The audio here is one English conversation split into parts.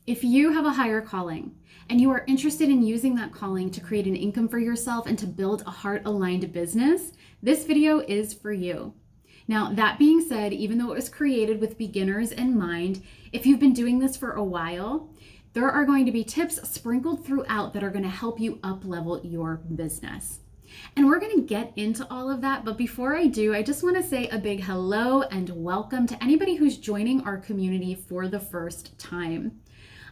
If you have a higher calling and you are interested in using that calling to create an income for yourself and to build a heart-aligned business, this video is for you. Now, that being said, even though it was created with beginners in mind, if you've been doing this for a while, there are going to be tips sprinkled throughout that are going to help you up-level your business. And we're going to get into all of that, but before I do, I just want to say a big hello and welcome to anybody who's joining our community for the first time.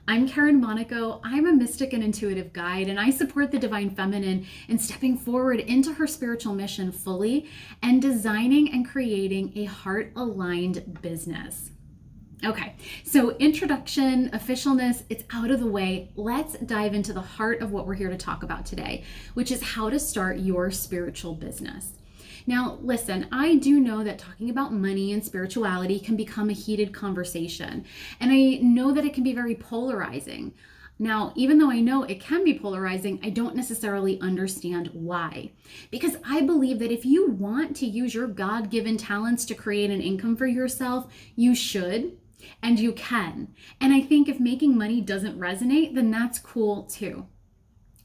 I'm 𝐒𝐮𝐩𝐸𝐭 𝐌𝐲. I'm a mystic and intuitive guide, and I support the divine feminine in stepping forward into her spiritual mission fully and designing and creating a heart-aligned business. Okay, so introduction, officialness, it's out of the way. Let's dive into the heart of what we're here to talk about today, which is how to start your spiritual business. Now, listen, I do know that talking about money and spirituality can become a heated conversation, and I know that it can be very polarizing. Now, even though I know it can be polarizing, I don't necessarily understand why. Because I believe that if you want to use your God-given talents to create an income for yourself, you should. And you can. And I think if making money doesn't resonate, then that's cool too.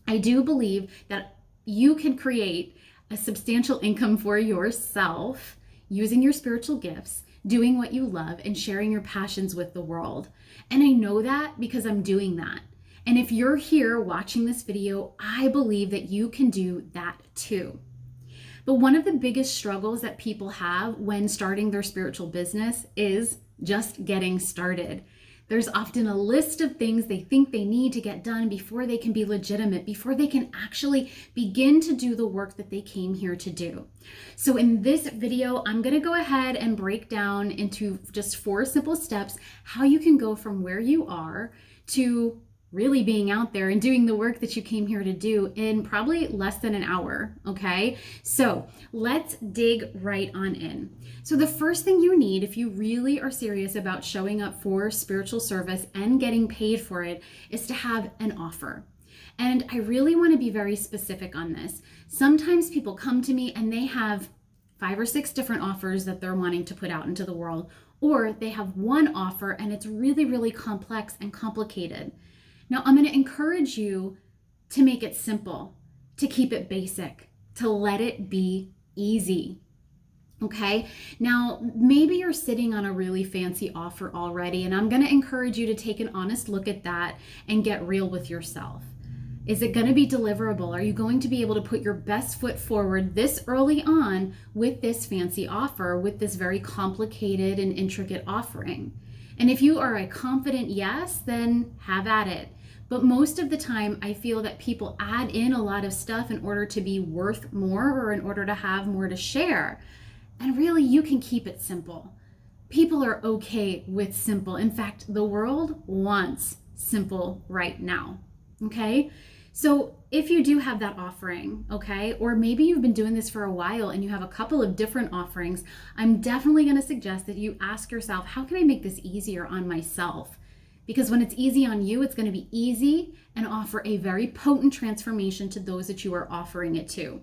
I do believe that you can create a substantial income for yourself using your spiritual gifts, doing what you love, and sharing your passions with the world. And I know that because I'm doing that. And if you're here watching this video, I believe that you can do that too. But one of the biggest struggles that people have when starting their spiritual business is just getting started. There's often a list of things they think they need to get done before they can be legitimate, before they can actually begin to do the work that they came here to do. So in this video, I'm going to go ahead and break down into just 4 simple steps how you can go from where you are to really being out there and doing the work that you came here to do in probably less than an hour, okay? So let's dig right on in. So the first thing you need, if you really are serious about showing up for spiritual service and getting paid for it, is to have an offer. And I really want to be very specific on this. Sometimes people come to me and they have 5 or 6 different offers that they're wanting to put out into the world, or they have one offer and it's really, really complex and complicated. Now, I'm going to encourage you to make it simple, to keep it basic, to let it be easy. Okay? Now, maybe you're sitting on a really fancy offer already, and I'm going to encourage you to take an honest look at that and get real with yourself. Is it going to be deliverable? Are you going to be able to put your best foot forward this early on with this fancy offer, with this very complicated and intricate offering? And if you are a confident yes, then have at it. But most of the time, I feel that people add in a lot of stuff in order to be worth more or in order to have more to share. And really, you can keep it simple. People are okay with simple. In fact, the world wants simple right now, okay? So if you do have that offering, okay, or maybe you've been doing this for a while and you have a couple of different offerings, I'm definitely going to suggest that you ask yourself, how can I make this easier on myself? Because when it's easy on you, it's going to be easy and offer a very potent transformation to those that you are offering it to.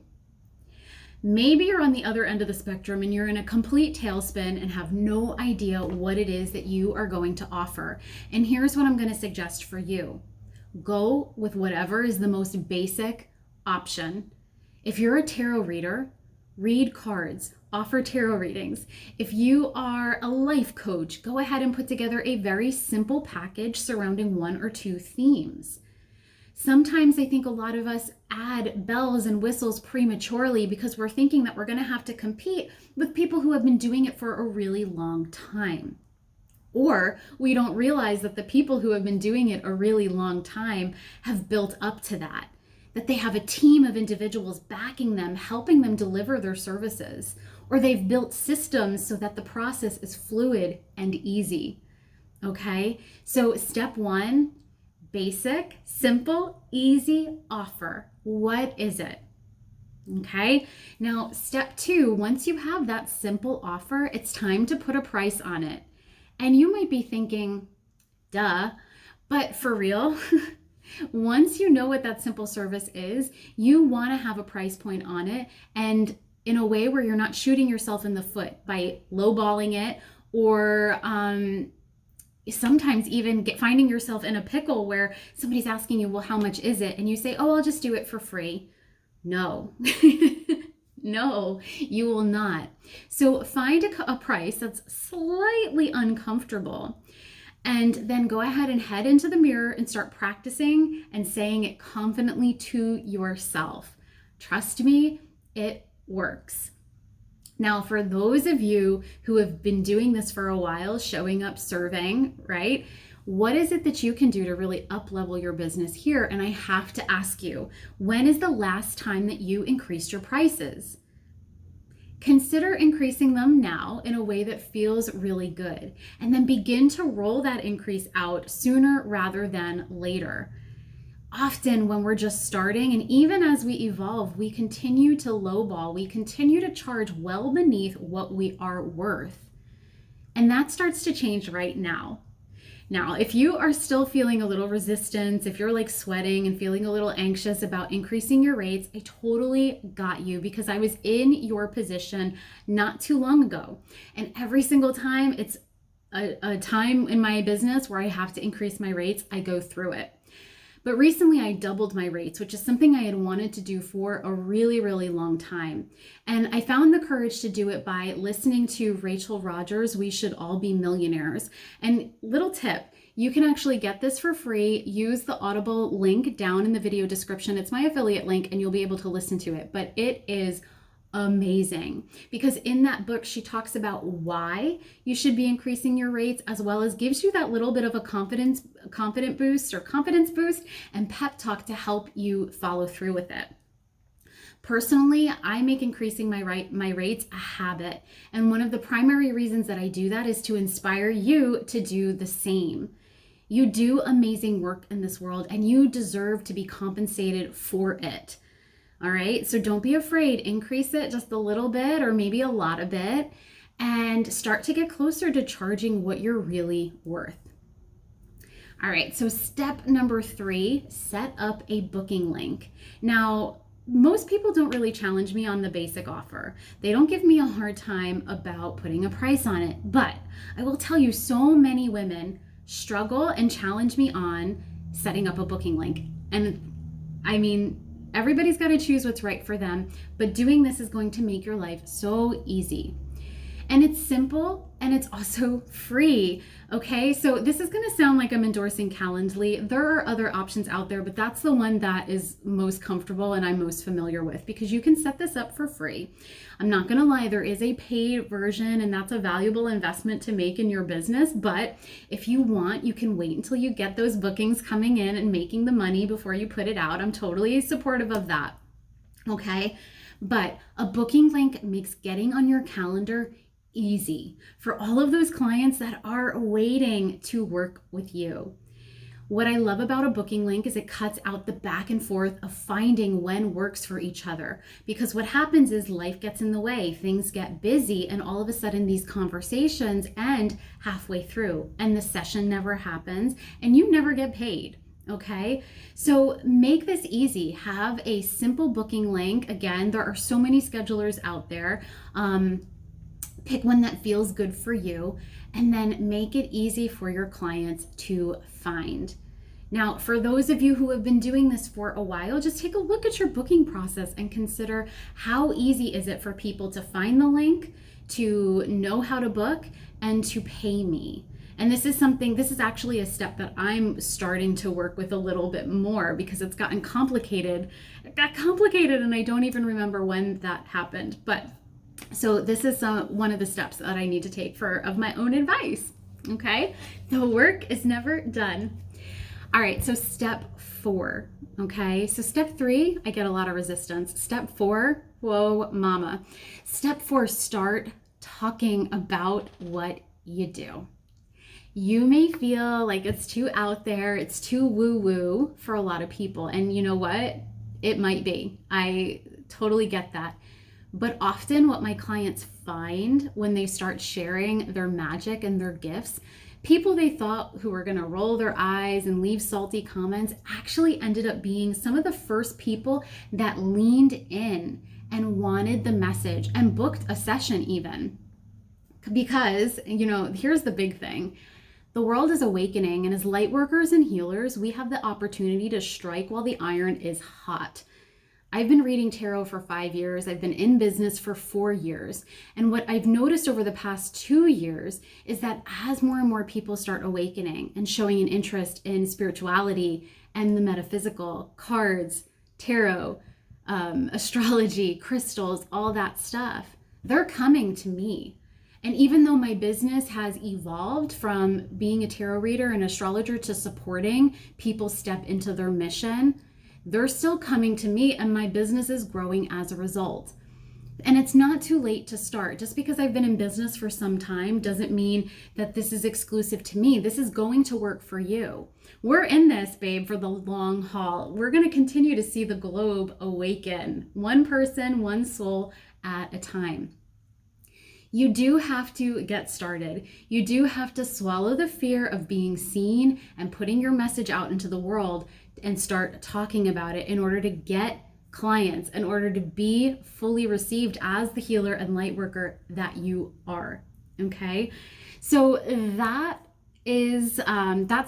Maybe you're on the other end of the spectrum and you're in a complete tailspin and have no idea what it is that you are going to offer. And here's what I'm going to suggest for you. Go with whatever is the most basic option. If you're a tarot reader, read cards, offer tarot readings. If you are a life coach, go ahead and put together a very simple package surrounding 1 or 2 themes. Sometimes I think a lot of us add bells and whistles prematurely because we're thinking that we're going to have to compete with people who have been doing it for a really long time. Or we don't realize that the people who have been doing it a really long time have built up to that they have a team of individuals backing them, helping them deliver their services, or they've built systems so that the process is fluid and easy. Okay, so step 1, basic, simple, easy offer. What is it? Okay, now step 2, once you have that simple offer, it's time to put a price on it. And you might be thinking, duh, but for real? Once you know what that simple service is, you want to have a price point on it, and in a way where you're not shooting yourself in the foot by lowballing it or sometimes even finding yourself in a pickle where somebody's asking you, well, how much is it? And you say, oh, I'll just do it for free. No, no, you will not. So find a price that's slightly uncomfortable, and then go ahead and head into the mirror and start practicing and saying it confidently to yourself. Trust me, it works. Now, for those of you who have been doing this for a while, showing up, serving, right? What is it that you can do to really up-level your business here? And I have to ask you, when is the last time that you increased your prices? Consider increasing them now in a way that feels really good, and then begin to roll that increase out sooner rather than later. Often when we're just starting, and even as we evolve, we continue to lowball, we continue to charge well beneath what we are worth. And that starts to change right now. Now, if you are still feeling a little resistance, if you're like sweating and feeling a little anxious about increasing your rates, I totally got you, because I was in your position not too long ago. And every single time it's a time in my business where I have to increase my rates, I go through it. But recently I doubled my rates, which is something I had wanted to do for a really, really long time. And I found the courage to do it by listening to Rachel Rodgers' We Should All Be Millionaires. And little tip, you can actually get this for free. Use the Audible link down in the video description. It's my affiliate link and you'll be able to listen to it. But it is amazing, because in that book she talks about why you should be increasing your rates, as well as gives you that little bit of a confidence boost and pep talk to help you follow through with it. Personally, I make increasing my rates a habit, and one of the primary reasons that I do that is to inspire you to do the same. You do amazing work in this world and you deserve to be compensated for it. All right, so don't be afraid. Increase it just a little bit, or maybe a lot of it, and start to get closer to charging what you're really worth. All right, so step number 3, set up a booking link. Now, most people don't really challenge me on the basic offer. They don't give me a hard time about putting a price on it, but I will tell you, so many women struggle and challenge me on setting up a booking link. And I mean, everybody's got to choose what's right for them, but doing this is going to make your life so easy. And it's simple, and it's also free, okay? So this is gonna sound like I'm endorsing Calendly. There are other options out there, but that's the one that is most comfortable and I'm most familiar with, because you can set this up for free. I'm not gonna lie, there is a paid version, and that's a valuable investment to make in your business, but if you want, you can wait until you get those bookings coming in and making the money before you put it out. I'm totally supportive of that, okay? But a booking link makes getting on your calendar easy for all of those clients that are waiting to work with you. What I love about a booking link is it cuts out the back and forth of finding when works for each other, because what happens is life gets in the way, things get busy, and all of a sudden these conversations end halfway through and the session never happens and you never get paid. Okay, so make this easy. Have a simple booking link. Again, there are so many schedulers out there. Pick one that feels good for you, and then make it easy for your clients to find. Now, for those of you who have been doing this for a while, just take a look at your booking process and consider how easy is it for people to find the link, to know how to book, and to pay me. And this is actually a step that I'm starting to work with a little bit more, because it's gotten complicated. It got complicated and I don't even remember when that happened. But so this is one of the steps that I need to take of my own advice, okay? The work is never done. All right, so step 4, okay? So step 3, I get a lot of resistance. Step 4, whoa, mama. Step 4, start talking about what you do. You may feel like it's too out there, it's too woo-woo for a lot of people, and you know what? It might be. I totally get that. But often what my clients find when they start sharing their magic and their gifts, people they thought who were going to roll their eyes and leave salty comments actually ended up being some of the first people that leaned in and wanted the message and booked a session even. Because, you know, here's the big thing. The world is awakening, and as light workers and healers, we have the opportunity to strike while the iron is hot. I've been reading tarot for 5 years. I've been in business for 4 years. And what I've noticed over the past 2 years is that as more and more people start awakening and showing an interest in spirituality and the metaphysical, cards, tarot, astrology, crystals, all that stuff, they're coming to me. And even though my business has evolved from being a tarot reader and astrologer to supporting people step into their mission, they're still coming to me, and my business is growing as a result. And it's not too late to start. Just because I've been in business for some time doesn't mean that this is exclusive to me. This is going to work for you. We're in this, babe, for the long haul. We're going to continue to see the globe awaken, one person, one soul at a time. You do have to get started. You do have to swallow the fear of being seen and putting your message out into the world and start talking about it in order to get clients, in order to be fully received as the healer and light worker that you are. Okay, so that's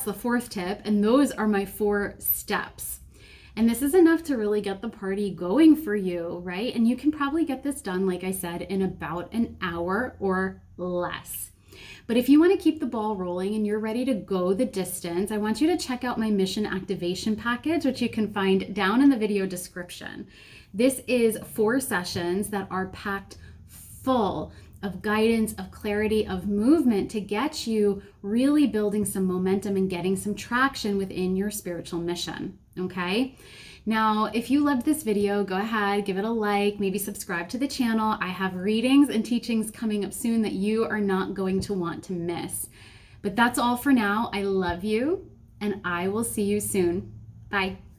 the fourth tip, and those are my 4 steps. And this is enough to really get the party going for you, right? And you can probably get this done, like I said, in about an hour or less. But if you want to keep the ball rolling and you're ready to go the distance, I want you to check out my mission activation package, which you can find down in the video description. This is 4 sessions that are packed full of guidance, of clarity, of movement to get you really building some momentum and getting some traction within your spiritual mission. Okay? Now, if you loved this video, go ahead, give it a like, maybe subscribe to the channel. I have readings and teachings coming up soon that you are not going to want to miss. But that's all for now. I love you, and I will see you soon. Bye.